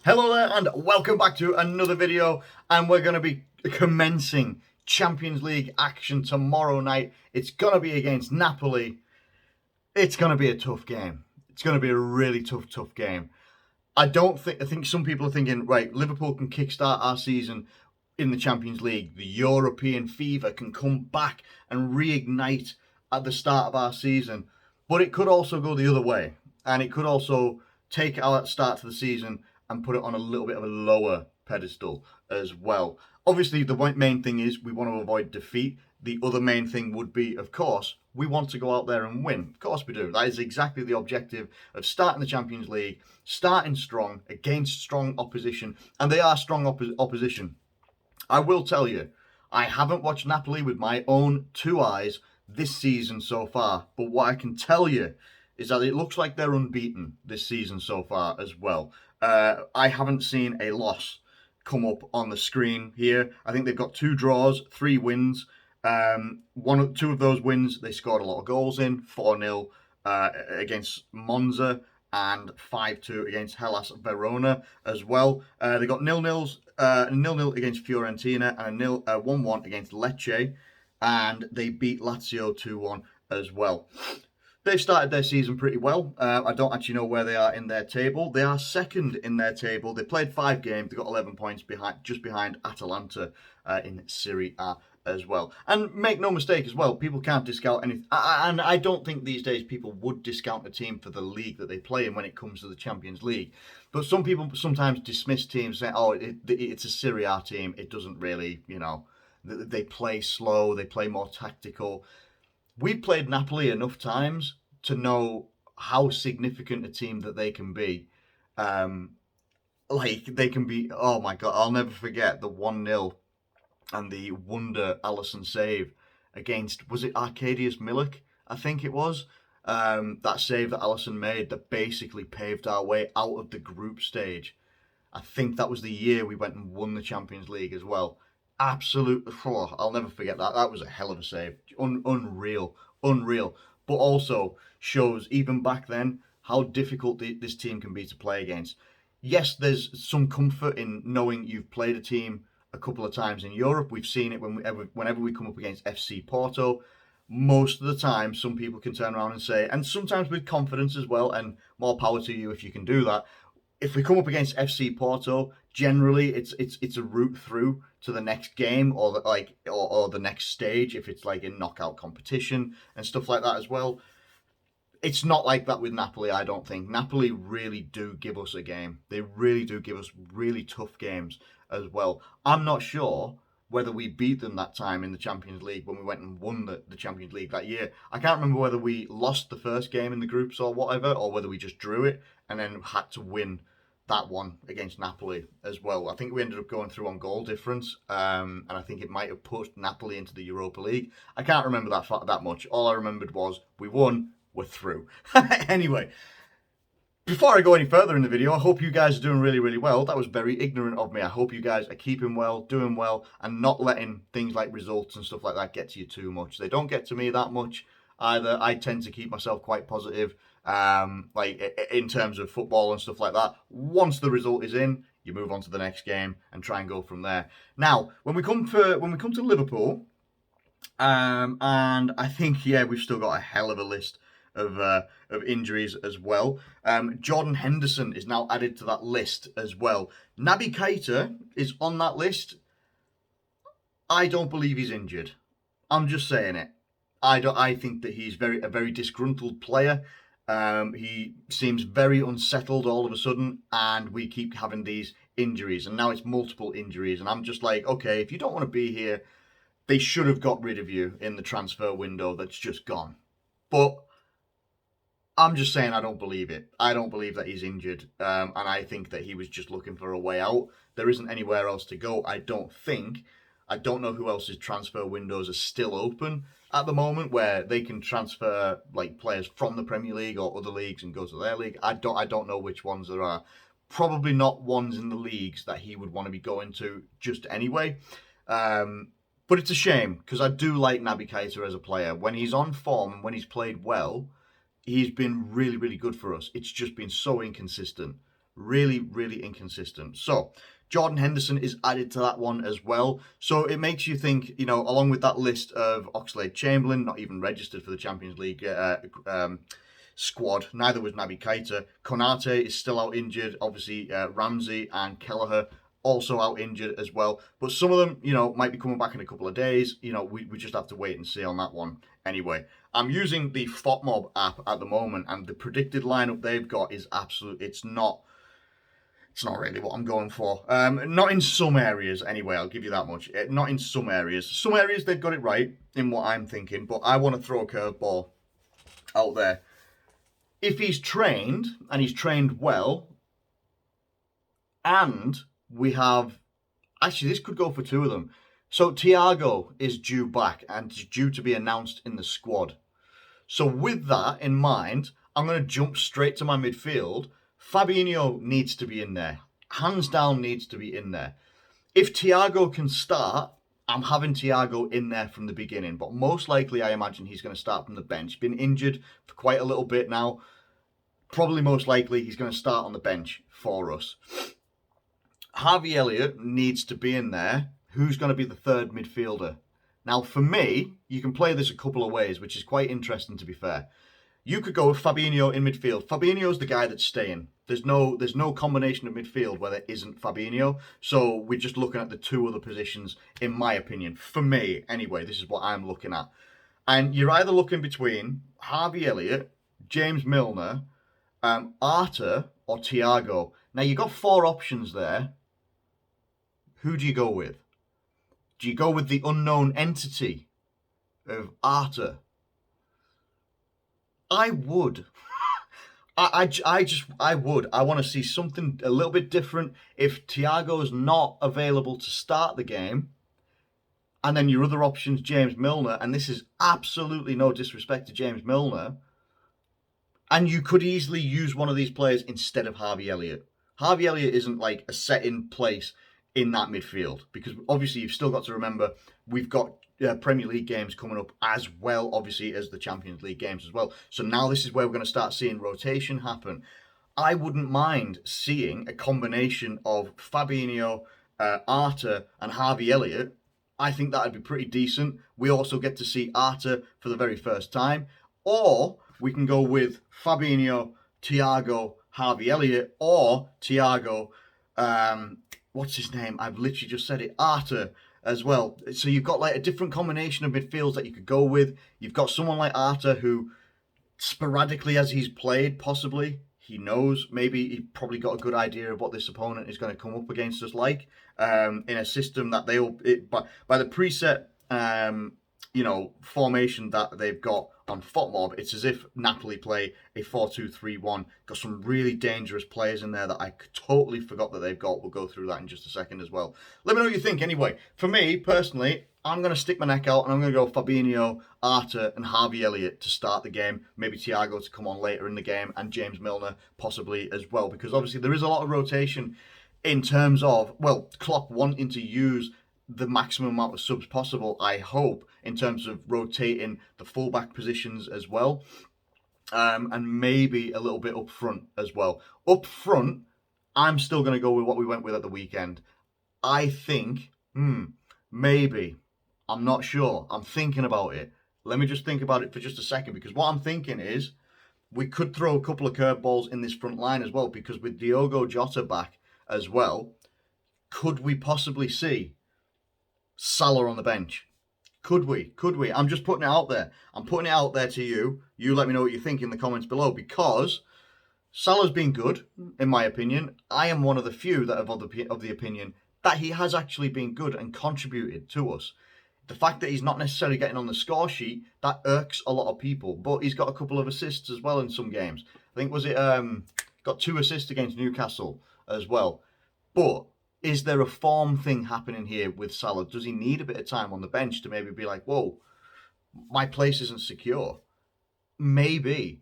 Hello there and welcome back to another video, and we're going to be commencing Champions League action tomorrow night. It's going to be against Napoli. It's going to be a tough game. It's going to be a really tough game. I think some people are thinking, right, Liverpool can kickstart our season in the Champions League. The European fever can come back and reignite at the start of our season. But it could also go the other way, and it could also take our start to the season and put it on a little bit of a lower pedestal as well. Obviously, the main thing is we want to avoid defeat. The other main thing would be, of course, we want to go out there and win. Of course we do. That is exactly the objective of starting the Champions League, starting strong against strong opposition, and they are strong opposition. I will tell you, I haven't watched Napoli with my own two eyes this season so far, but what I can tell you is that it looks like they're unbeaten this season so far as well. I haven't seen a loss come up on the screen here. I think they've got 2 draws, 3 wins. Two of those wins, they scored a lot of goals in. 4-0 against Monza and 5-2 against Hellas Verona as well. They got 0-0 against Fiorentina and a 1-1 against Lecce, and they beat Lazio 2-1 as well. They've started their season pretty well. I don't actually know where they are in their table. They are second in their table. They played 5 games. They got 11 points just behind Atalanta in Serie A as well. And make no mistake as well, people can't discount anything. And I don't think these days people would discount a team for the league that they play in when it comes to the Champions League. But some people sometimes dismiss teams saying, oh, it's a Serie A team. It doesn't really, they play slow. They play more tactical. We've played Napoli enough times to know how significant a team that they can be. They can be, oh my God, I'll never forget the 1-0 and the wonder Alisson save against, was it Arkadiusz Milik? I think it was. That save that Alisson made that basically paved our way out of the group stage. I think that was the year we went and won the Champions League as well. Absolute, I'll never forget that. That was a hell of a save. Unreal. But also shows, even back then, how difficult this team can be to play against. Yes, there's some comfort in knowing you've played a team a couple of times in Europe. We've seen it whenever we come up against FC Porto. Most of the time, some people can turn around and say, and sometimes with confidence as well, and more power to you if you can do that, if we come up against FC Porto, generally it's a route through to the next game or the next stage if it's like in knockout competition and stuff like that as well. It's not like that with Napoli, I don't think. Napoli really do give us a game. They really do give us really tough games as well. I'm not sure whether we beat them that time in the Champions League when we went and won the Champions League that year. I can't remember whether we lost the first game in the groups or whatever, or whether we just drew it and then had to win that one against Napoli as well. I think we ended up going through on goal difference, and I think it might have pushed Napoli into the Europa League. I can't remember that much. All I remembered was we won, we're through. Anyway, before I go any further in the video, I hope you guys are doing really well. That was very ignorant of me. I hope you guys are keeping well, doing well, and not letting things like results and stuff like that get to you too much. They don't get to me that much either. I tend to keep myself quite positive, in terms of football and stuff like that. Once the result is in, you move on to the next game and try and go from there. Now, when we come to Liverpool, and I think we've still got a hell of a list of injuries as well. Jordan Henderson is now added to that list as well. Naby Keita is on that list. I don't believe he's injured. I'm just saying it. I think that he's a very disgruntled player. He seems very unsettled all of a sudden, and we keep having these injuries, and now it's multiple injuries, and I'm just like, okay, if you don't want to be here, they should have got rid of you in the transfer window that's just gone. But I'm just saying I don't believe it. I don't believe that he's injured, and I think that he was just looking for a way out. There isn't anywhere else to go, I don't think. I don't know who else's transfer windows are still open at the moment where they can transfer like players from the Premier League or other leagues and go to their league. I don't know which ones there are. Probably not ones in the leagues that he would want to be going to just anyway. But it's a shame because I do like Naby Keita as a player. When he's on form and when he's played well, he's been really good for us. It's just been so inconsistent Really, really inconsistent. So Jordan Henderson is added to that one as well. So it makes you think, along with that list of Oxlade-Chamberlain, not even registered for the Champions League squad. Neither was Naby Keita. Konate is still out injured. Obviously, Ramsey and Kelleher also out injured as well. But some of them, might be coming back in a couple of days. We just have to wait and see on that one. Anyway, I'm using the FOTMob app at the moment, and the predicted lineup they've got is absolute. It's not really what I'm going for. Not in some areas, anyway. I'll give you that much. Not in some areas. Some areas they've got it right in what I'm thinking, but I want to throw a curveball out there. If he's trained, and he's trained well, and we have... Actually, this could go for two of them. So Thiago is due back and is due to be announced in the squad. So with that in mind, I'm going to jump straight to my midfield. Fabinho needs to be in there. Hands down needs to be in there. If Thiago can start, I'm having Thiago in there from the beginning. But most likely, I imagine he's going to start from the bench. Been injured for quite a little bit now. Probably most likely he's going to start on the bench for us. Harvey Elliott needs to be in there. Who's going to be the third midfielder? Now, for me, you can play this a couple of ways, which is quite interesting, to be fair. You could go with Fabinho in midfield. Fabinho's the guy that's staying. There's no combination of midfield where there isn't Fabinho. So we're just looking at the two other positions, in my opinion. For me, anyway, this is what I'm looking at. And you're either looking between Harvey Elliott, James Milner, Arthur, or Thiago. Now, you've got four options there. Who do you go with? Do you go with the unknown entity of Arthur? I would. I would. I want to see something a little bit different. If Thiago's not available to start the game, and then your other option's James Milner, and this is absolutely no disrespect to James Milner, and you could easily use one of these players instead of Harvey Elliott. Harvey Elliott isn't like a set in place in that midfield, because obviously you've still got to remember we've got Premier League games coming up as well, obviously, as the Champions League games as well. So now this is where we're going to start seeing rotation happen. I wouldn't mind seeing a combination of Fabinho, Arthur and Harvey Elliott. I think that would be pretty decent. We also get to see Arthur for the very first time. Or we can go with Fabinho, Thiago, Harvey Elliott, or Thiago, what's his name? I've literally just said it, Arthur as well. So you've got like a different combination of midfields that you could go with. You've got someone like Arthur who sporadically as he's played, possibly, he knows, maybe he probably got a good idea of what this opponent is going to come up against us like, in a system that by the preset, formation that they've got on FOTMob, it's as if Napoli play a 4-2-3-1. Got some really dangerous players in there that I totally forgot that they've got. We'll go through that in just a second as well. Let me know what you think. Anyway, for me, personally, I'm going to stick my neck out and I'm going to go Fabinho, Arthur and Harvey Elliott to start the game. Maybe Thiago to come on later in the game and James Milner possibly as well. Because obviously there is a lot of rotation in terms of, Klopp wanting to use the maximum amount of subs possible, I hope, in terms of rotating the fullback positions as well. And maybe a little bit up front as well. Up front, I'm still going to go with what we went with at the weekend. I think, maybe. I'm not sure. I'm thinking about it. Let me just think about it for just a second, because what I'm thinking is we could throw a couple of curveballs in this front line as well, because with Diogo Jota back as well, could we possibly see Salah on the bench? Could we? I'm just putting it out there. I'm putting it out there to you. You let me know what you think in the comments below, because Salah's been good, in my opinion. I am one of the few that have of the opinion that he has actually been good and contributed to us. The fact that he's not necessarily getting on the score sheet, that irks a lot of people. But he's got a couple of assists as well in some games. I think, got 2 assists against Newcastle as well. But is there a form thing happening here with Salah? Does he need a bit of time on the bench to maybe be like, whoa, my place isn't secure? Maybe.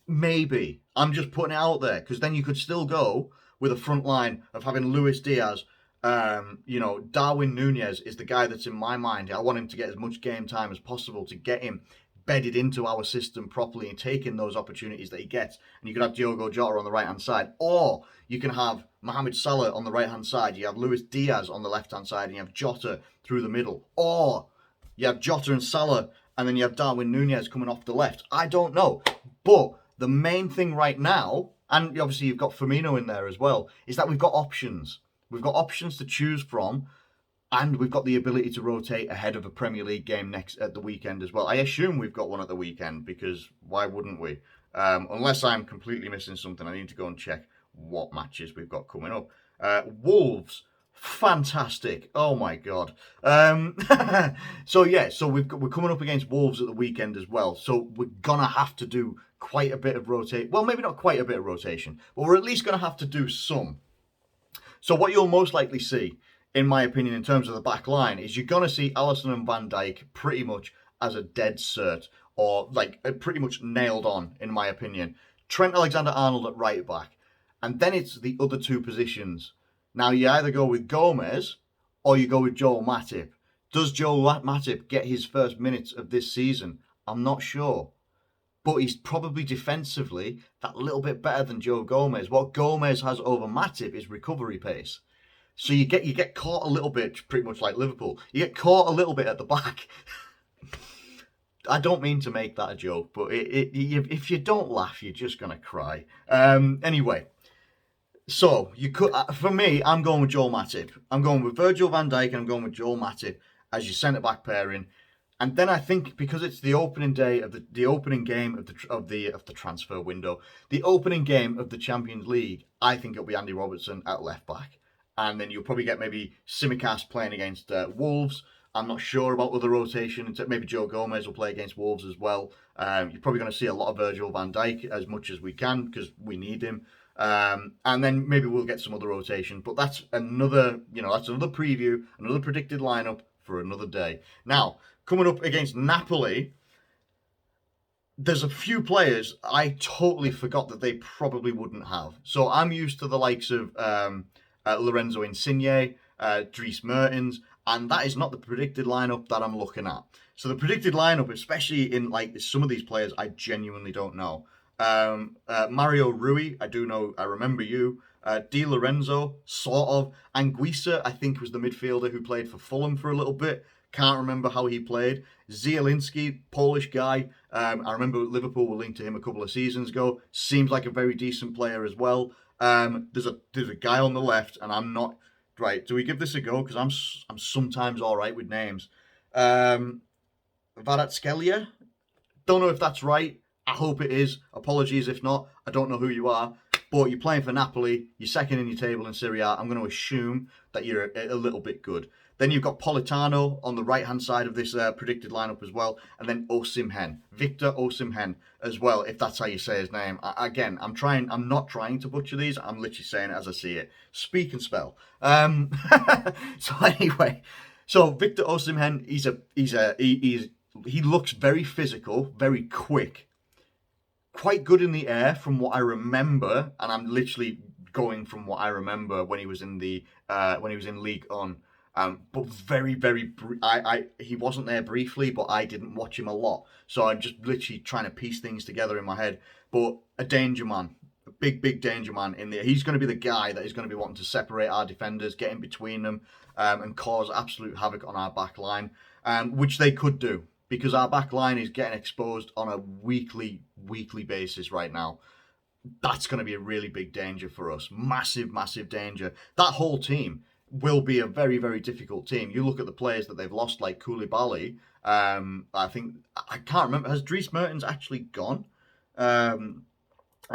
I'm just putting it out there, because then you could still go with a front line of having Luis Diaz. Darwin Nunez is the guy that's in my mind. I want him to get as much game time as possible to get him bedded into our system properly and taking those opportunities that he gets. And you could have Diogo Jota on the right-hand side, or you can have Mohamed Salah on the right-hand side, you have Luis Diaz on the left-hand side, and you have Jota through the middle, or you have Jota and Salah, and then you have Darwin Nunez coming off the left. I don't know. But the main thing right now, and obviously you've got Firmino in there as well, is that we've got options. We've got options to choose from, and we've got the ability to rotate ahead of a Premier League game next at the weekend as well. I assume we've got one at the weekend, because why wouldn't we? Unless I'm completely missing something, I need to go and check what matches we've got coming up. Wolves, fantastic! Oh my god! So we're coming up against Wolves at the weekend as well. So we're gonna have to do quite a bit of rotation. Well, maybe not quite a bit of rotation, but we're at least gonna have to do some. So what you'll most likely see, in my opinion, in terms of the back line, is you're going to see Alisson and Van Dijk pretty much as a dead cert, or like pretty much nailed on, in my opinion. Trent Alexander-Arnold at right back. And then it's the other two positions. Now, you either go with Gomez or you go with Joel Matip. Does Joel Matip get his first minutes of this season? I'm not sure. But he's probably defensively that little bit better than Joe Gomez. What Gomez has over Matip is recovery pace. So you get caught a little bit, pretty much like Liverpool. You get caught a little bit at the back. I don't mean to make that a joke, but if you don't laugh, you're just going to cry. Anyway, so you could, for me, I'm going with Joel Matip. I'm going with Virgil van Dijk, and I'm going with Joel Matip as your centre-back pairing. And then I think, because it's the opening day of the opening game of the transfer window, the opening game of the Champions League, I think it'll be Andy Robertson at left back, and then you'll probably get maybe Tsimikas playing against Wolves. I'm not sure about other rotation. Maybe Joe Gomez will play against Wolves as well. You're probably going to see a lot of Virgil van Dijk as much as we can, because we need him. And then maybe we'll get some other rotation. But that's another preview, another predicted lineup for another day. Now, coming up against Napoli, there's a few players I totally forgot that they probably wouldn't have. So I'm used to the likes of Lorenzo Insigne, Dries Mertens, and that is not the predicted lineup that I'm looking at. So the predicted lineup, especially in like some of these players, I genuinely don't know. Mario Rui, I do know, I remember you. Di Lorenzo, sort of. Anguissa, I think, was the midfielder who played for Fulham for a little bit. Can't remember how he played. Zielinski, Polish guy. I remember Liverpool were linked to him a couple of seasons ago. Seems like a very decent player as well. There's a guy on the left, and I'm not right. Do we give this a go? Because I'm sometimes all right with names. Kvaratskhelia. Don't know if that's right. I hope it is. Apologies if not. I don't know who you are. But you're playing for Napoli. You're second in your table in Serie A. I'm going to assume that you're a little bit good. Then you've got Politano on the right-hand side of this predicted lineup as well. And then Osimhen. Victor Osimhen as well, if that's how you say his name. Again, I'm not trying to butcher these. I'm literally saying it as I see it. Speak and spell. So anyway, so Victor Osimhen, he looks very physical, very quick. Quite good in the air from what I remember, and I'm literally going from what I remember when he was in League On. But very, very, he wasn't there briefly, but I didn't watch him a lot, so I'm just literally trying to piece things together in my head. But a danger man, a big danger man in there. He's going to be the guy that is going to be wanting to separate our defenders, get in between them, and cause absolute havoc on our back line, which they could do, because our back line is getting exposed on a weekly basis right now. That's going to be a really big danger for us. Massive danger. That whole team will be a very, very difficult team. You look at the players that they've lost, like Koulibaly. I can't remember. Has Dries Mertens actually gone? I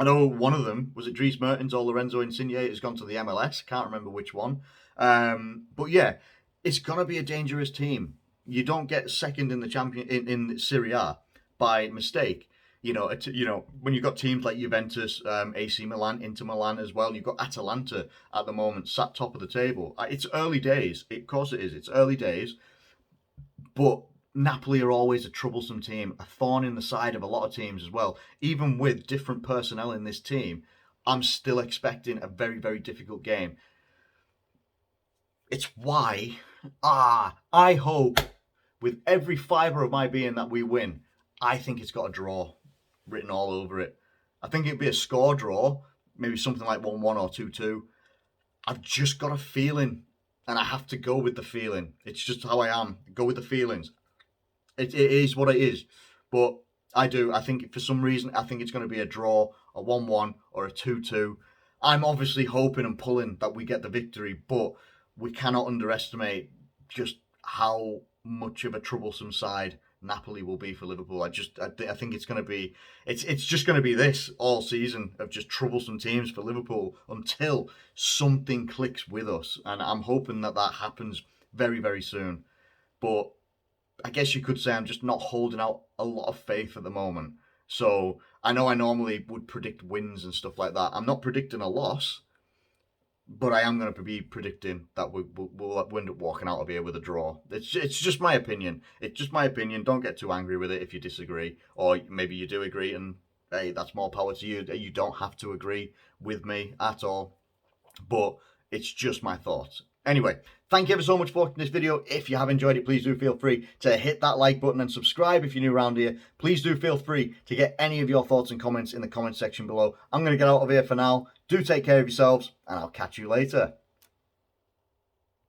know one of them, was it Dries Mertens or Lorenzo Insigne, has gone to the MLS. Can't remember which one. But yeah, it's going to be a dangerous team. You don't get second in the in Serie A by mistake. When you've got teams like Juventus, AC Milan, Inter Milan as well, you've got Atalanta at the moment sat top of the table. It's early days. Of course it is. It's early days. But Napoli are always a troublesome team, a thorn in the side of a lot of teams as well. Even with different personnel in this team, I'm still expecting a very, very difficult game. It's why I hope with every fibre of my being that we win. I think it's got a draw written all over it. I think it'd be a score draw, maybe something like 1-1 or 2-2. I've just got a feeling, and I have to go with the feeling. It's just how I am. Go with the feelings. It is what it is. But I do. I think for some reason, I think it's going to be a draw, a 1-1, or a 2-2. I'm obviously hoping and pulling that we get the victory, but we cannot underestimate just how much of a troublesome side Napoli will be for Liverpool. I think it's going to be it's just going to be this all season of just troublesome teams for Liverpool until something clicks with us, and I'm hoping that that happens very very soon. But I guess you could say I'm just not holding out a lot of faith at the moment. So I know I normally would predict wins and stuff like that. I'm not predicting a loss, but I am going to be predicting that we'll end up walking out of here with a draw. It's just my opinion. It's just my opinion. Don't get too angry with it if you disagree, or maybe you do agree, and hey, that's more power to you. You don't have to agree with me at all, but it's just my thoughts. Anyway, thank you ever so much for watching this video. If you have enjoyed it, please do feel free to hit that like button and subscribe if you're new around here. Please do feel free to get any of your thoughts and comments in the comment section below. I'm going to get out of here for now. Do take care of yourselves, and I'll catch you later.